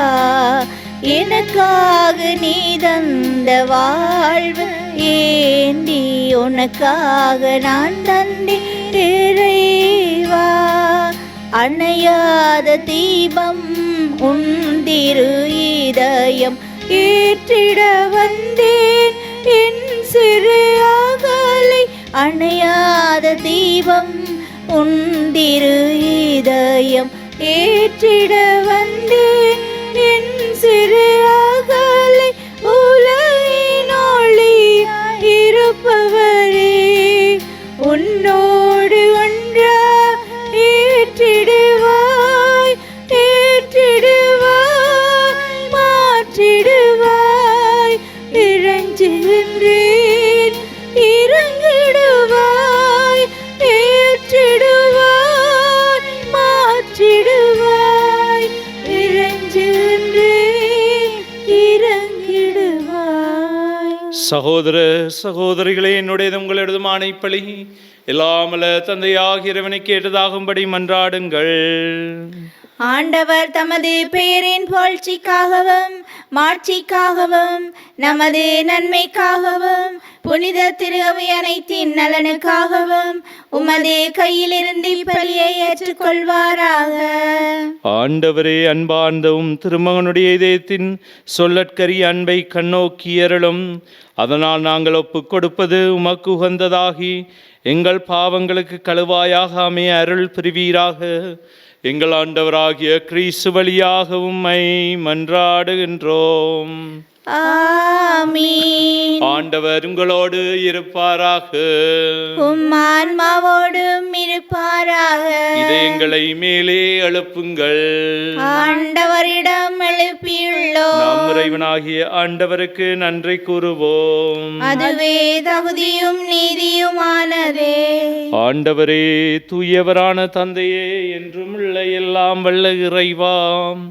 எனக்காக நீ தந்த வாழ்வு ஏந்தி உனக்காக நான் தந்தேன் இறைவா. அணையாத தீபம் உன் திரு இதயம் ஏற்றிட வந்தேன் என் சிறு அகலை. அணையாத தீபம் உன் திரு இதயம் ஏற்றிட வந்தேன் என் சிறு அகலை. உலகின் ஒளியாய் இருப்பவரே, உன்னோடு ஒன்றா ஏற்றிடுவாய், ஏற்றிடுவாய், மாற்றிடுவாய். இறைஞ்சுகின்றேன், இறங்கிடுவாய், ஏற்றிடுவாய், சகோதர சகோதரிகளே, என்னுடையது உங்களுடையதுமான இப்பலி எல்லாமல்ல தந்தையாகிய இறைவனை கேட்டதாகும்படி மன்றாடுங்கள். ஆண்டவர் தமது பெயரின் புகழ்ச்சிக்காகவும் மாட்சிக்காகவும் நமது நன்மைக்காகவும் புனித திரு அவை அனைத்தின் நலனுக்காகவும் உமது கையிலிருந்து இப்பலியை ஏற்றுக்கொள்வாராக. ஆண்டவரே, அன்பார்ந்தவும் திருமகனுடைய இதயத்தின் சொல்லற்கரிய அன்பை கண்ணோக்கி அருளும். அதனால் நாங்கள் ஒப்புக் கொடுப்பது உமக்கு உகந்ததாகி எங்கள் பாவங்களுக்கு கழுவாயாக அமைய அருள் புரிவீராக. எங்கள் ஆண்டவராகிய கிறிஸ்து வழியாக உம்மை மன்றாடுகின்றோம். ஆமீன். ஆண்டவர் உங்களோடு இருப்பாராக. உம் ஆன்மாவோடும் இருப்பாராக. இதயங்களை மேலே எழுப்புங்கள். ஆண்டவரிடம் எழுப்பியுள்ளோம். நாம் இறைவனாகிய ஆண்டவருக்கு நன்றி கூறுவோம். அதுவே தகுதியும் நீதியுமானதே. ஆண்டவரே, தூயவரான தந்தையே, என்றும் உள்ள எல்லாம் வல்ல இறைவாம்,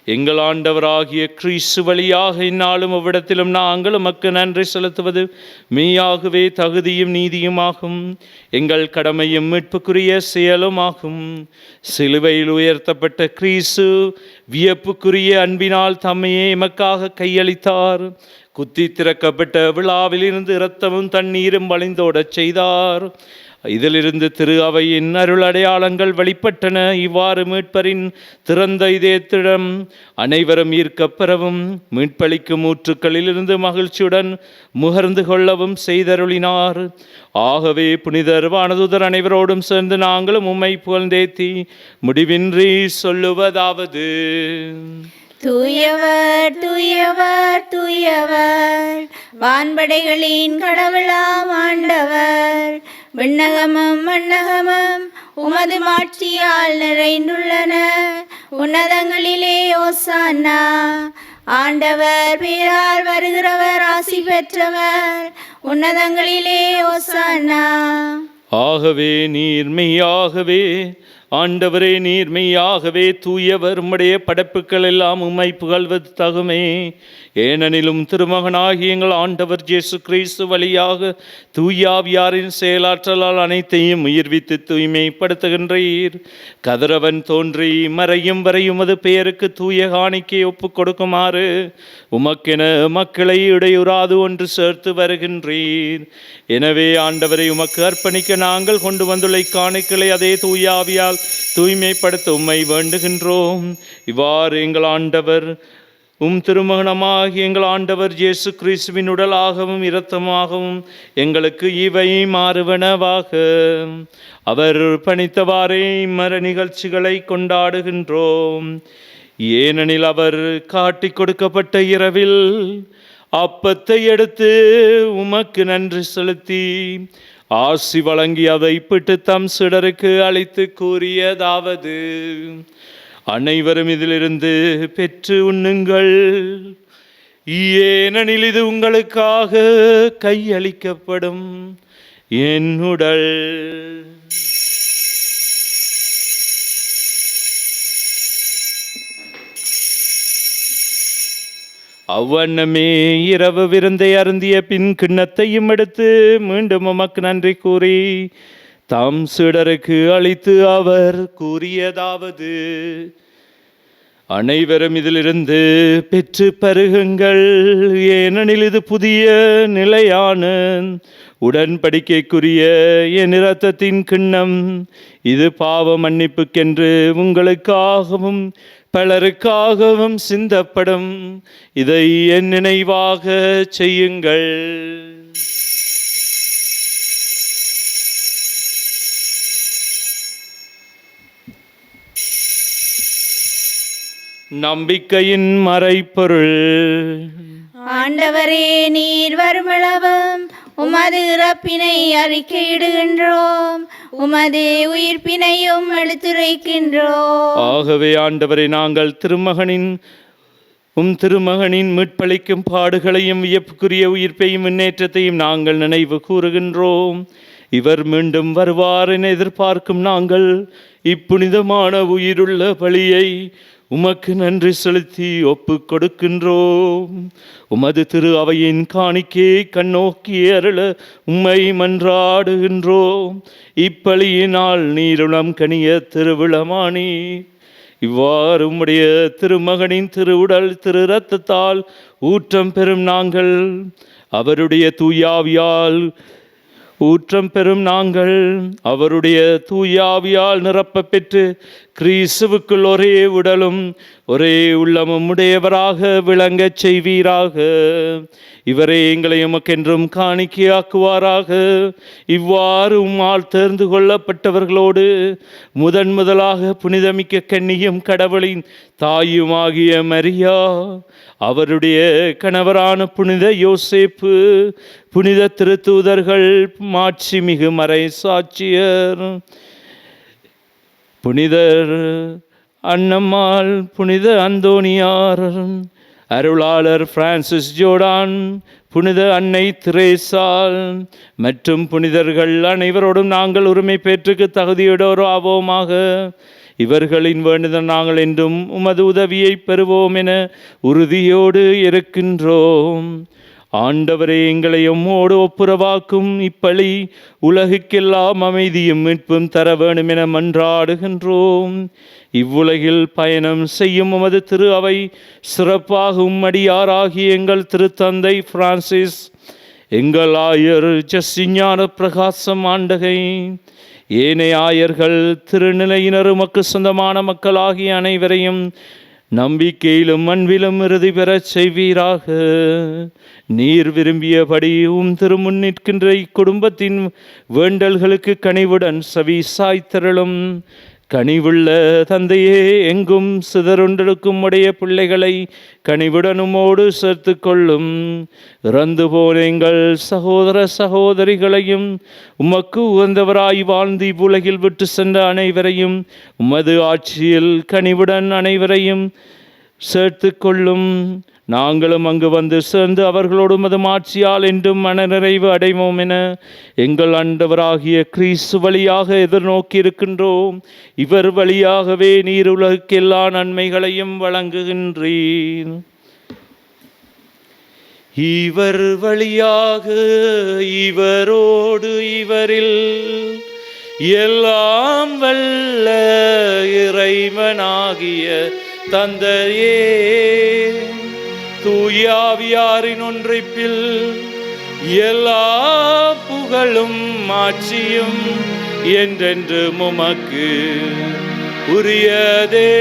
எங்கள் ஆண்டவராகிய கிறிஸ்து வழியாக இந்நாளும் அவ்விடத்திலும் நாங்கள் உமக்கு நன்றி செலுத்துவது மெய்யாகவே தகுதியும் நீதியுமாகும். எங்கள் கடமையும் மீட்புக்குரிய செயலுமாகும். சிலுவையில் உயர்த்தப்பட்ட கிறிஸ்து வியப்புக்குரிய அன்பினால் தம்மையே எமக்காக கையளித்தார். குத்தி திறக்கப்பட்ட விழாவிலிருந்து இரத்தமும் தண்ணீரும் வழிந்தோடச் செய்தார். இதிலிருந்து திரு அவையின் அருள் அடையாளங்கள் வெளிப்பட்டன. இவ்வாறு மீட்பரின் திறந்த இதயத்திடம் அனைவரும் ஈர்க்கப்பெறவும் மீட்பளிக்கும் ஊற்றுக்களிலிருந்து மகிழ்ச்சியுடன் முகர்ந்து கொள்ளவும் செய்தருளினார். ஆகவே புனிதர் வானதூதர் அனைவரோடும் சேர்ந்து நாங்களும் உம்மை புகழ்ந்தேத்தி முடிவின்றி சொல்லுவதாவது: தூயவர் தூயவர் தூயவர், வான்படைகளின் கடவுளாம் ஆண்டவர். விண்ணகமும் மண்ணகமும் உமது மாட்சியால் நிறைந்துள்ளன. உன்னதங்களிலே ஓசானா. ஆண்டவர் பேரால் வருகிறவர் ஆசி பெற்றவர். உன்னதங்களிலே ஓசானா. ஆகவே நீர்மையாகவே ஆண்டவரே, நீர்மையாகவே தூயவர். உம்முடைய படைப்புகள் எல்லாம் உம்மை புகழ்வது தகுமே. ஏனெனிலும் திருமகனாகி எங்கள் ஆண்டவர் இயேசு கிறிஸ்து வழியாக தூயாவியாரின் செயலாற்றலால் அனைத்தையும் உயிர்வித்து தூய்மைப்படுத்துகின்றீர். கதிரவன் தோன்றி மறையும் வரையும் அது பெயருக்கு தூய காணிக்கை ஒப்புக் கொடுக்குமாறு உமக்கென மக்களை இடையுறாது ஒன்று சேர்த்து வருகின்றீர். எனவே ஆண்டவரை உமக்கு அர்ப்பணிக்க நாங்கள் கொண்டு வந்துள்ள காணிக்கைகளை அதே தூயாவியால் தூய்மைப்படுத்த உம்மை வேண்டுகின்றோம். இவ்வாறு எங்கள் ஆண்டவர் திருமகனமாகி எங்கள் ஆண்டவர் இயேசு கிறிஸ்துவின் உடலாகவும் இரத்தமாகவும் எங்களுக்கு இவை மாறுவனவாக. அவர் பணித்தவாறே மர நிகழ்ச்சிகளை கொண்டாடுகின்றோம். ஏனெனில் அவர் காட்டி கொடுக்கப்பட்ட இரவில் அப்பத்தை எடுத்து உமக்கு நன்றி செலுத்தி ஆசி வழங்கி அதை பிட்டு தம் சிடருக்கு அளித்து கூறியதாவது: அனைவரும் இதிலிருந்து பெற்று உண்ணுங்கள். ஏனெனில் இது உங்களுக்காக கையளிக்கப்படும் என் உடல். அவ்வண்ணமே இரவு விருந்தை அருந்திய பின் கிண்ணத்தையும் எடுத்து மீண்டும் உமக்கு நன்றி கூறி தாம் சீடருக்கு அளித்து அவர் கூறியதாவது: அனைவரும் இதிலிருந்து பெற்று பருகுங்கள். ஏனெனில் இது புதிய நிலையான உடன்படிக்கைக்குரிய என் இரத்தத்தின் கிண்ணம். இது பாவ மன்னிப்புக்கென்று உங்களுக்காகவும் பலருக்காகவும் சிந்தப்படும். இதை என் நினைவாக செய்யுங்கள். நம்பிக்கையின் மறைப்பொருள். ஆண்டவரே, நீர் வருமளவும் உமது இறப்பினை அறிக்கையிடுகின்றோம், உமது உயிர்ப்பினையும் எடுத்துரைக்கின்றோம். ஆகவே ஆண்டவரை, நாங்கள் திருமகனின் மீட்பளிக்கும் பாடுகளையும் வியப்புக்குரிய உயிர்ப்பையும் முன்னேற்றத்தையும் நாங்கள் நினைவு கூறுகின்றோம். இவர் மீண்டும் வருவார் என எதிர்பார்க்கும் நாங்கள் இப்புனிதமான உயிருள்ள பலியை உமக்கு நன்றி செலுத்தி ஒப்பு கொடுக்கின்றோம். உமது திரு அவையின் காணிக்கையை கண்ணோக்கி அருள உம்மை மன்றாடுகின்றோம். இப்பலியினால் நீருளம் கனிய திருவிழமானி இவ்வாறு உம்முடைய திருமகனின் திருவுடல் திரு இரத்தத்தால் ஊற்றம் பெறும் நாங்கள் அவருடைய தூயாவியால் அவருடைய தூயாவியால் நிரப்ப பெற்று கிறிஸ்துவுக்குள் ஒரே உடலும் ஒரே உள்ளமும் உடையவராக விளங்கச் செய்வீராக. இவரே எங்களை எமக்கென்றும் காணிக்கையாக்குவாராக. இவ்வாறு உம்மால் தேர்ந்து கொள்ளப்பட்டவர்களோடு முதலாக புனிதமிக்க கன்னியும் கடவுளின் தாயுமாகிய மரியா, அவருடைய கணவரான புனித யோசேப்பு, புனித திருத்தூதர்கள், மாட்சிமிகு மறை சாட்சியர், புனிதர் அன்னம்மாள், புனித அந்தோனியார், அருளாளர் பிரான்சிஸ் ஜோர்டான், புனித அன்னை திரேசால் மற்றும் புனிதர்கள் அனைவரோடும் நாங்கள் உரிமை பெற்றுக்கு தகுதியுடோர் ஆவோமாக. இவர்களின் வேண்டுதல் நாங்கள் என்றும் உமது உதவியை பெறுவோம் என உறுதியோடு இருக்கின்றோம். ஆண்டவரே, எங்களை உம்மோடு ஒப்புரவாக்கும் இப்பலி உலகுக்கெல்லாம் அமைதியும் மீட்பும் தர வேண்டும் என மன்றாடுகின்றோம். இவ்வுலகில் பயணம் செய்யும் உமது திரு அவை சிறப்பாக உம்மடியாராகிய எங்கள் திருத்தந்தை பிரான்சிஸ், எங்கள் ஆயர் ஜஸ்ஞான பிரகாசம் ஆண்டகை, ஏனைய ஆயர்கள், திருநிலையினர், உமக்கு சொந்தமான மக்களாகிய அனைவரையும் நம்பிக்கையிலும் அன்பிலும் இறுதி பெறச் செய்வீராக. நீர் விரும்பியபடி திருமுன் நிற்கின்ற இக்குடும்பத்தின் வேண்டல்களுக்கு கனிவுடன் செவி சாய்த்தருளும். கனிவுள்ள தந்தையே, எங்கும் சிதறுண்டெடுக்கும் உடைய பிள்ளைகளை கனிவுடனுமோடு சேர்த்து கொள்ளும். இறந்து போன எங்கள் சகோதர சகோதரிகளையும் உமக்கு உகந்தவராய் வாழ்ந்து இவ்வுலகில் விட்டு சென்ற அனைவரையும் உமது ஆட்சியில் கனிவுடன் அனைவரையும் சேர்த்து கொள்ளும். நாங்களும் அங்கு வந்து சேர்ந்து அவர்களோடு உமது ஆட்சியால் என்றும் மனநிறைவு அடைவோம் என எங்கள் ஆண்டவராகிய கிறிஸ்து வழியாக எதிர்நோக்கி இருக்கின்றோம். இவர் வழியாகவே நீர் உலகுக்கு எல்லா நன்மைகளையும் வழங்குகின்றீர். இவர் வழியாக, இவரோடு, இவரில் எல்லாம் வல்ல இறைவனாகிய தந்தையே, தூயாவியாரின் ஒன்றைப்பில் எல்லா புகழும் ஆட்சியும் என்றென்று உமக்கு உரியதே.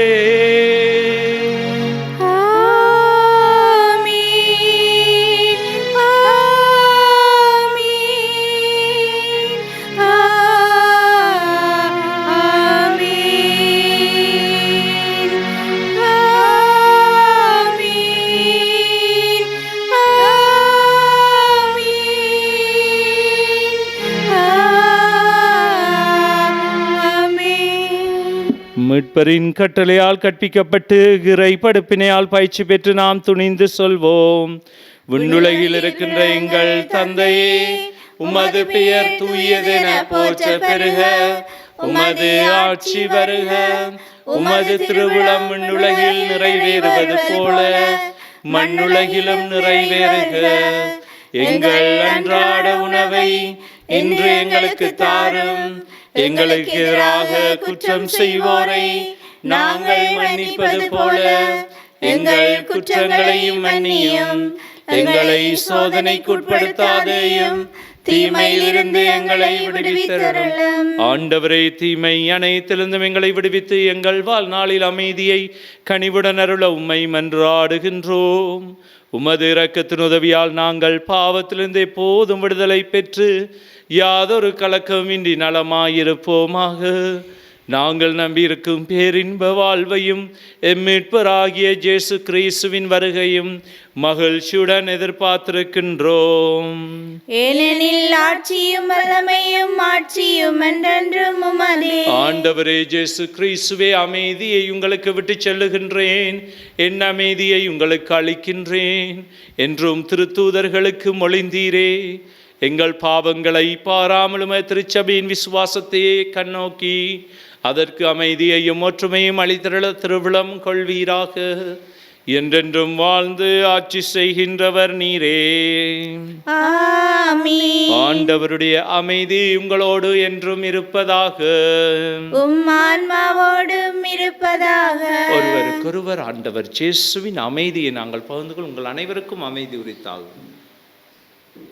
மீட்பரின் கட்டளையால் கற்பிக்கப்பட்டு இறை படுப்பினையால் பயிற்சி பெற்று நாம் துணிந்து சொல்வோம். விண்ணுலகில் இருக்கின்ற எங்கள் தந்தையே, உமது பெயர் தூயதென போற்ற பெருக, உமது ஆட்சி வருக, உமது திருவுளம் விண்ணுலகில் நிறைவேறுவது போல மண்ணுலகிலும் நிறைவேறுக. எங்கள் அன்றாட உணவை இன்று எங்களுக்கு தாரும். எங்களுக்கு எதிராக குற்றம் செய்வோரை நாங்கள் மன்னிப்பது போல எங்கள் குற்றங்களையும் மன்னியும். எங்களை சோதனைக்குட்படுத்தாதேயும், தீமையிலிருந்து எங்களை விடுவித்தருளும். ஆண்டவரே, தீமை அனைத்திலிருந்தும் எங்களை விடுவித்து எங்கள் வாழ்நாளில் அமைதியை கனிவுடன் அருள உம்மை மன்றாடுகின்றோம். உமது இரக்கத்தின் உதவியால் நாங்கள் பாவத்திலிருந்து எப்போதும் விடுதலை பெற்று யாதொரு கலக்கமின்றி நலமாயிருப்போமாக. நாங்கள் நம்பியிருக்கும் பேரின்ப வாழ்வையும் எம்மீட்பராகிய இயேசு கிறிஸ்துவின் வருகையும் மகிழ்ச்சியுடன் எதிர்பார்த்திருக்கின்றோம். ஏனெனில் ஆட்சியும் வல்லமையும் ஆட்சியும் என்றென்றும் உமதே. ஆண்டவரே இயேசு கிறிஸ்துவே, அமைதியை உங்களுக்கு விட்டு செல்லுகின்றேன், என் அமைதியை உங்களுக்கு அளிக்கின்றேன் என்றும் திருத்தூதர்களுக்கு மொழிந்தீரே. எங்கள் பாவங்களை பாராமலும் திருச்சபையின் விசுவாசத்தையே கண்ணோக்கி அதற்கு அமைதியையும் ஒற்றுமையும் அளித்திருள திருவிழம் கொள்வீராக. என்றென்றும் வாழ்ந்து ஆட்சி செய்கின்றவர் நீரே. ஆமென். ஆண்டவருடைய அமைதி உங்களோடு என்றும் இருப்பதாக. உம் ஆன்மாவோடும் இருப்பதாக. ஒருவருக்கொருவர் ஆண்டவர் இயேசுவின் அமைதியை நாங்கள் பகிர்ந்து கொள். உங்கள் அனைவருக்கும் அமைதி உரித்தாகும்.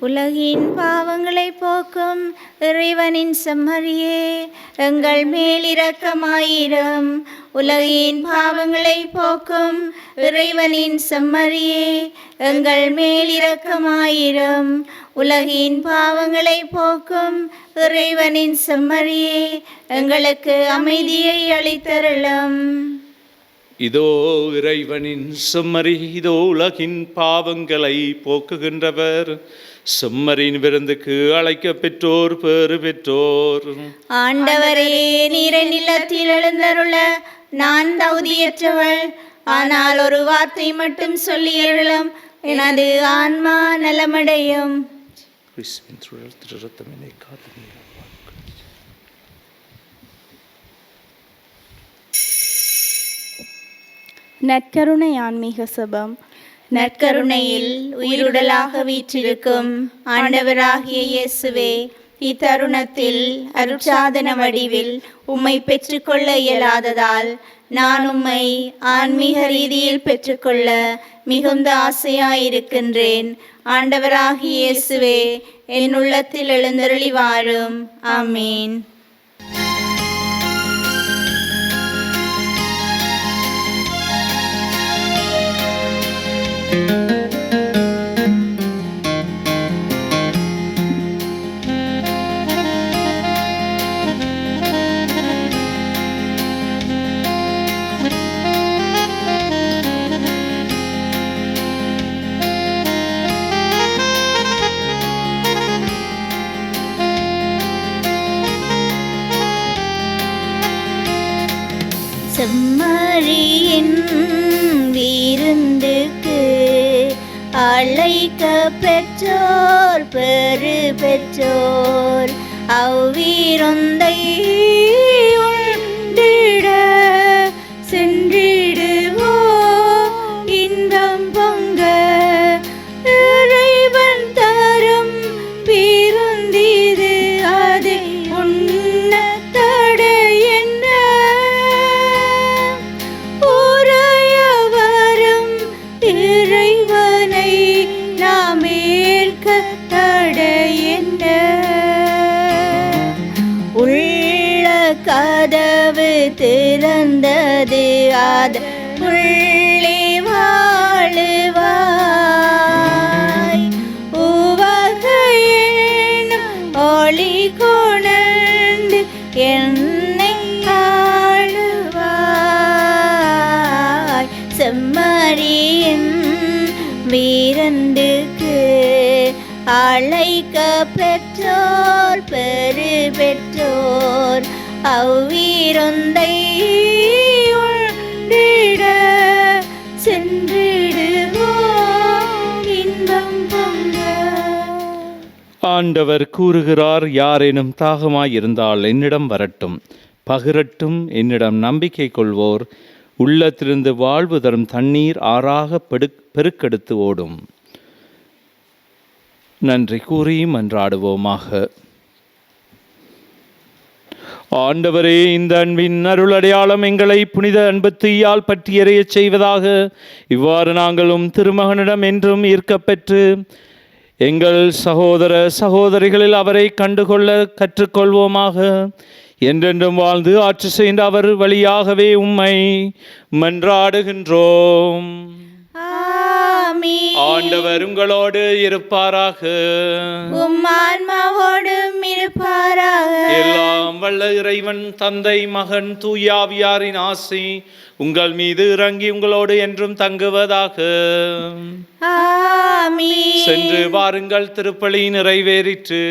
உலகின் பாவங்களை போக்கும் இறைவனின் செம்மறியே, எங்கள் மேல் இரக்கமாயிரும். உலகின் பாவங்களை போக்கும் இறைவனின் செம்மறியே, எங்கள் மேல் இரக்கமாயிரும். உலகின் பாவங்களை போக்கும் இறைவனின் செம்மறியே, எங்களுக்கு அமைதியை அளித்தருளும். இதோ இறைவனின் செம்மறி, இதோ உலகின் பாவங்களை போக்குகின்றவர். செம்மறியின் விருந்துக்கு அழைக்க பெற்றோர் பேறு பெற்றோர். ஆண்டவரே, நீர் நிலத்தில் எழுந்தருள நான் தகுதியற்றவள். ஆனால் ஒரு வார்த்தை மட்டும் சொல்லியருளும், எனது ஆன்மா நலமடையும். நற்கருணை ஆன்மீக சபம். நற்கருணையில் உயிருடலாக வீற்றிருக்கும் ஆண்டவராகிய இயேசுவே, இத்தருணத்தில் அருட்சாதன வடிவில் உம்மை பெற்றுக்கொள்ள இயலாததால் நான் உம்மை ஆன்மீக ரீதியில் பெற்றுக்கொள்ள மிகுந்த ஆசையாயிருக்கின்றேன். ஆண்டவராகிய இயேசுவே, என் உள்ளத்தில் எழுந்தருளி வாரும். ஆமீன். செம்மறியின் விருந்துக்கு அழைக்க பெற்றோர் பெரு பெற்றோர். அவ்விருந்தை உண்டிட சென்றிடுவோ இன்பம் பொங்க. இறைவன் தரும் விருந்திது, அதை உண்ண தடை என்ன? உரையவரும் இறைவனை நாம் ஏற்க தடை என்ன? உள்ள கதவு திறந்தது, அது உள்ளே வாழுவாய். உவகையினும் ஒளி கொணர்ந்து என்னை ஆளுவாய். செம்மறியின் விருந்துக்கு அழைக்க பெற்றோர் பெரு பெற்றோர். அவ்விருந்தை உண்டிட சென்றிடுவோம் இன்பம் பொங்க. ஆண்டவர் கூறுகிறார், யாரேனும் தாகமாயிருந்தால் என்னிடம் வரட்டும், பகிரட்டும். என்னிடம் நம்பிக்கை கொள்வோர் உள்ளத்திலிருந்து வாழ்வு தரும் தண்ணீர் ஆறாக பெருக்கெடுத்து ஓடும். நன்றி கூறி மன்றாடுவோமாக. ஆண்டவரே, இந்த அன்பின் அருள் அடையாளம் எங்களை புனித அன்பு தீயால் பற்றி எறியச் செய்வதாக. இவ்வாறு நாங்களும் திருமகனிடம் என்றும் ஈர்க்கப்பெற்று எங்கள் சகோதர சகோதரிகளில் அவரை கண்டுகொள்ள கற்றுக்கொள்வோமாக. என்றென்றும் வாழ்ந்து ஆட்சி செய்த அவர் வழியாகவே உம்மை மன்றாடுகின்றோம். ஆமென். ஆண்டவர் உங்களோடு இருப்பாராக. உம் ஆன்மாவோடும் இருப்பாராக. எல்லாம் வல்ல இறைவன் தந்தை, மகன், தூயாவியாரின் ஆசி உங்கள் மீது இறங்கி உங்களோடு என்றும் தங்குவதாக. ஆமென். சென்று வாருங்கள், திருப்பலி நிறைவேறிற்று.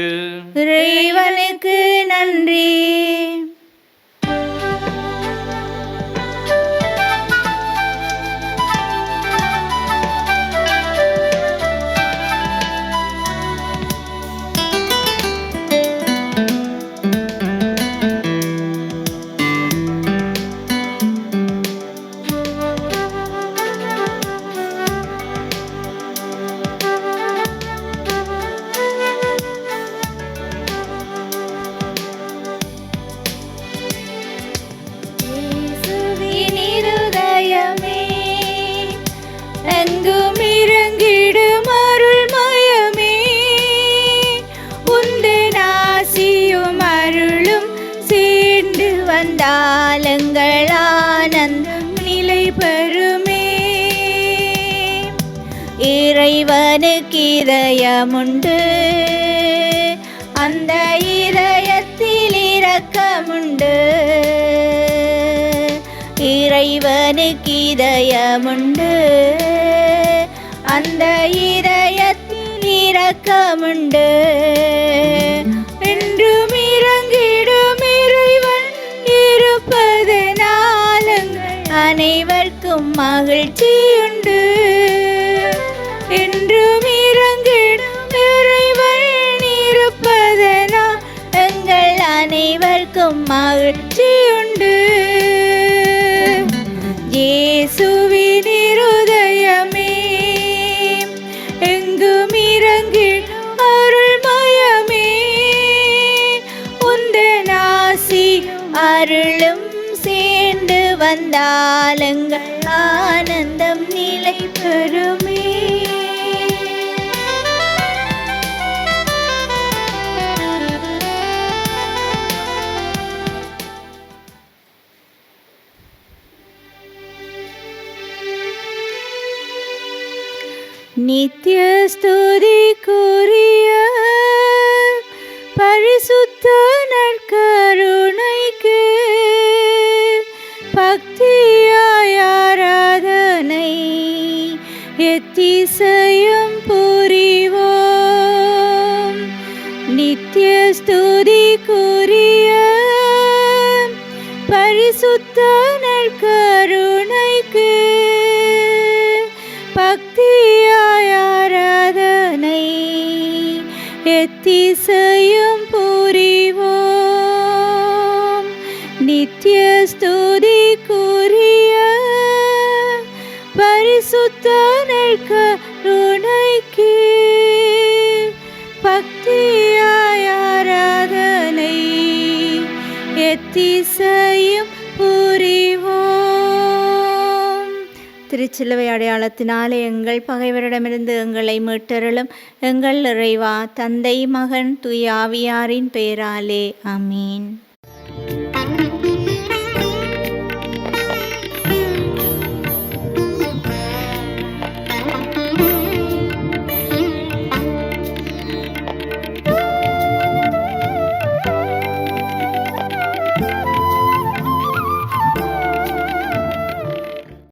இறைவனுக்கு நன்றி. இதயமுண்டு, அந்த இதயத்தில் இரக்கமுண்டு. இறைவனுக்கு இதயமுண்டு, அந்த இதயத்தில் இரக்கமுண்டு. என்றும் இறங்கிடும் இறைவன் இருப்பதனால் அனைவருக்கும் மகிழ்ச்சியுண்டு. என்றும் இறங்கிடும் இறைவன் இருப்பதனால் எங்கள் அனைவருக்கும் மகிழ்ச்சியுண்டு. இயேசுவின் இருதயமே, எங்கும் இறங்கிடும் அருள்மயமே, உந்தன் ஆசியும் அருளும் சேர்ந்து வந்தால் எங்கள் ஆனந்தம் நிலை பெறுமே. நித்திய ஸ்துதிக்குரிய பரிசுத்த நற்கருணைக்கு பக்தியாய் ஆராதனை எத்திசையும் புரிவோம். நித்திய ஸ்துதிக்குரிய பரிசுத்த நற்கருணைக்கு பக்தியாய் ஆராதனை எத்திசையும் புரிவோம். நித்திய ஸ்துதிக்குரிய பரிசுத்த நற்கருணைக்கு பக்தியாய் ஆராதனை எத்திசையும் புரிவோம். திருச்சிலுவை அடையாளத்தினாலே எங்கள் பகைவரிடமிருந்து எங்களை மீட்டருளும். எங்கள் இறைவா, தந்தை, மகன், தூய ஆவியாரின் பெயராலே. ஆமீன்.